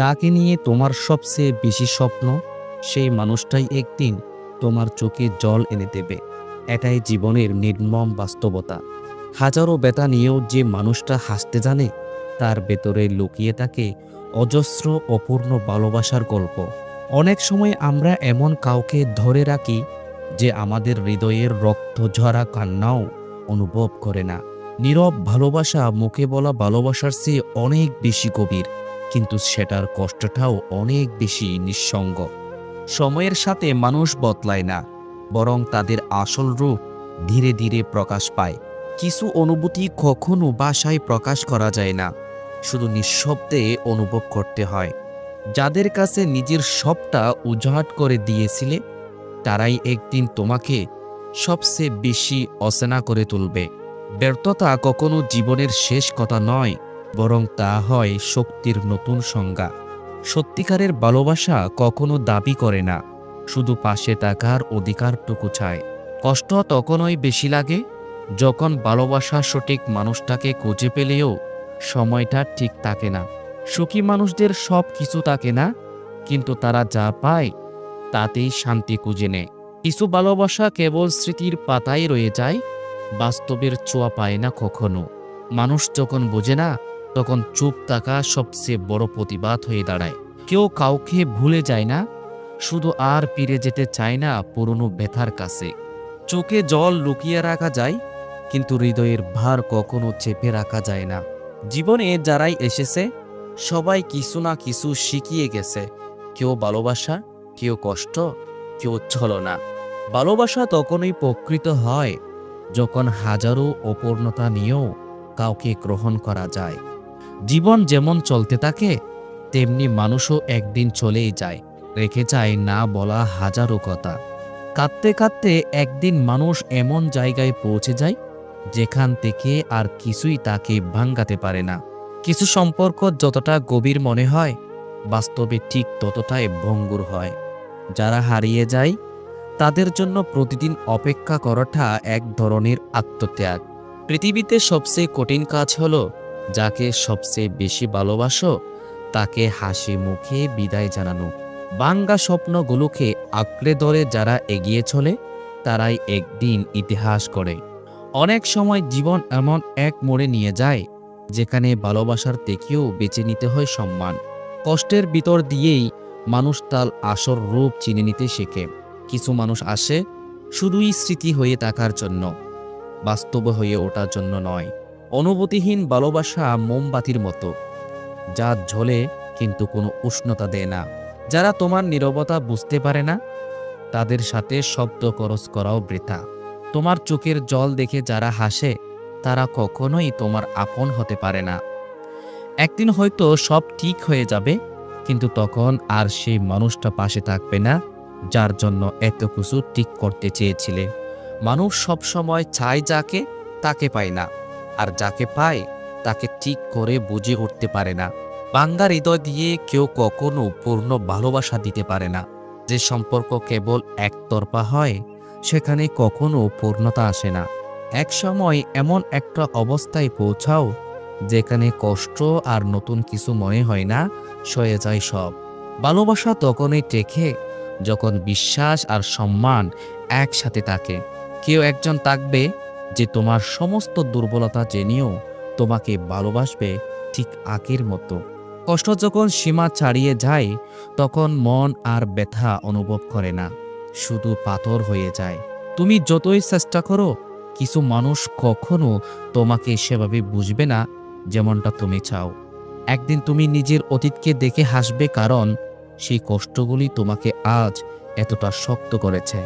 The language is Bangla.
যাকে নিয়ে তোমার সবচেয়ে বেশি স্বপ্ন, সেই মানুষটাই একদিন তোমার চোখে জল এনে দেবে। এটাই জীবনের নির্মম বাস্তবতা। হাজারো ব্যথা নিয়েও যে মানুষটা হাসতে জানে, তার ভেতরে লুকিয়ে থাকে অজস্র অপূর্ণ ভালোবাসার গল্প। অনেক সময় আমরা এমন কাউকে ধরে রাখি যে আমাদের হৃদয়ের রক্ত ঝরা কান্নাও অনুভব করে না। নীরব ভালোবাসা মুখে বলা ভালোবাসার চেয়ে অনেক বেশি গভীর, কিন্তু সেটার কষ্টটাও অনেক বেশি নিঃসঙ্গ। সময়ের সাথে মানুষ বদলায় না, বরং তাদের আসল রূপ ধীরে ধীরে প্রকাশ পায়। কিছু অনুভূতি কখনো ভাষায় প্রকাশ করা যায় না, শুধু নিঃশব্দে অনুভব করতে হয়। যাদের কাছে নিজের সবটা উজাড় করে দিয়েছিলে, তারাই একদিন তোমাকে সবচেয়ে বেশি অচেনা করে তুলবে। ব্যর্থতা কখনো জীবনের শেষ কথা নয়, বরং তা হয় শক্তির নতুন সংজ্ঞা। সত্যিকারের ভালোবাসা কখনো দাবি করে না, শুধু পাশে থাকার অধিকারটুকু চায়। কষ্ট তখনই বেশি লাগে যখন ভালোবাসা সঠিক মানুষটাকে খুঁজে পেলেও সময়টা ঠিক থাকে না। সুখী মানুষদের সব কিছু থাকে না, কিন্তু তারা যা পায় তাতেই শান্তি খুঁজে নেয়। কিছু ভালোবাসা কেবল স্মৃতির পাতায় রয়ে যায়, বাস্তবের ছোঁয়া পায় না কখনো। মানুষ যখন বোঝে না, তখন চুপ থাকা সবচেয়ে বড় প্রতিবাদ হয়ে দাঁড়ায়। কেউ কাউকে ভুলে যায় না, শুধু আর ফিরে যেতে চায় না পুরনো ব্যথার কাছে। চোখে জল লুকিয়ে রাখা যায়, কিন্তু হৃদয়ের ভার কখনো চেপে রাখা যায় না। জীবনে যারাই এসেছে, সবাই কিছু না কিছু শিখিয়ে গেছে। কেউ ভালোবাসা, কেউ কষ্ট, কেউ ছলনা। ভালোবাসা তখনই প্রকৃত হয় যখন হাজারো অপূর্ণতা নিয়েও কাউকে গ্রহণ করা যায়। জীবন যেমন চলতে থাকে, তেমনি মানুষও একদিন চলেই যায়, রেখে যায় না বলা হাজারো কথা। কাঁদতে কাঁদতে একদিন মানুষ এমন জায়গায় পৌঁছে যায় যেখান থেকে আর কিছুই তাকে ভাঙাতে পারে না। কিছু সম্পর্ক যতটা গভীর মনে হয়, বাস্তবে ঠিক ততটাই ভঙ্গুর হয়। যারা হারিয়ে যায়, তাদের জন্য প্রতিদিন অপেক্ষা করাটা এক ধরনের আত্মত্যাগ। পৃথিবীতে সবচেয়ে কঠিন কাজ হলো, যাকে সবচেয়ে বেশি ভালোবাসো তাকে হাসি মুখে বিদায় জানানো। ভাঙ্গা স্বপ্নগুলোকে আঁকড়ে ধরে যারা এগিয়ে চলে, তারাই একদিন ইতিহাস করে। অনেক সময় জীবন এমন এক মোড়ে নিয়ে যায় যেখানে ভালোবাসার থেকেও বেছে নিতে হয় সম্মান। কষ্টের ভিতর দিয়েই মানুষ তার আসল রূপ চিনে নিতে শেখে। কিছু মানুষ আসে শুধুই স্মৃতি হয়ে থাকার জন্য, বাস্তব হয়ে ওঠার জন্য নয়। অনুভূতিহীন ভালোবাসা মোমবাতির মতো, যা ঝলে কিন্তু কোনো উষ্ণতা দেয় না। যারা তোমার নীরবতা বুঝতে পারে না, তাদের সাথে শব্দ খরচ করাও বৃথা। তোমার চোখের জল দেখে যারা হাসে, তারা কখনোই তোমার আপন হতে পারে না। একদিন হয়তো সব ঠিক হয়ে যাবে, কিন্তু তখন আর সেই মানুষটা পাশে থাকবে না যার জন্য এত কিছু ঠিক করতে চেয়েছিলে। মানুষ সব সময় চায় যাকে, তাকে পায় না, আর যাকে পায় তাকে ঠিক করে বুঝে উঠতে পারে না। ভাঙ্গা হৃদয় দিয়ে কেউ কখনো পূর্ণ ভালোবাসা দিতে পারে না। যে সম্পর্ক কেবল একতরফা হয়, সেখানে কখনো পূর্ণতা আসে না। এক সময় এমন একটা অবস্থায় পৌঁছাও যেখানে কষ্ট আর নতুন কিছু মনে হয় না, সয়ে যায় সব। ভালোবাসা তখনই টেকে যখন বিশ্বাস আর সম্মান একসাথে থাকে। কেউ একজন থাকবে যে তোমার সমস্ত দুর্বলতা জেনেও তোমাকে ভালোবাসবে ঠিক আগের মতো। কষ্ট যখন সীমা ছাড়িয়ে যায়, তখন মন আর ব্যথা অনুভব করে না, শুধু পাথর হয়ে যায়। তুমি যতই চেষ্টা করো, কিছু মানুষ কখনো তোমাকে সেভাবে বুঝবে না যেমনটা তুমি চাও। একদিন তুমি নিজের অতীতকে দেখে হাসবে, কারণ সেই কষ্টগুলি তোমাকে আজ এতটা শক্ত করেছে।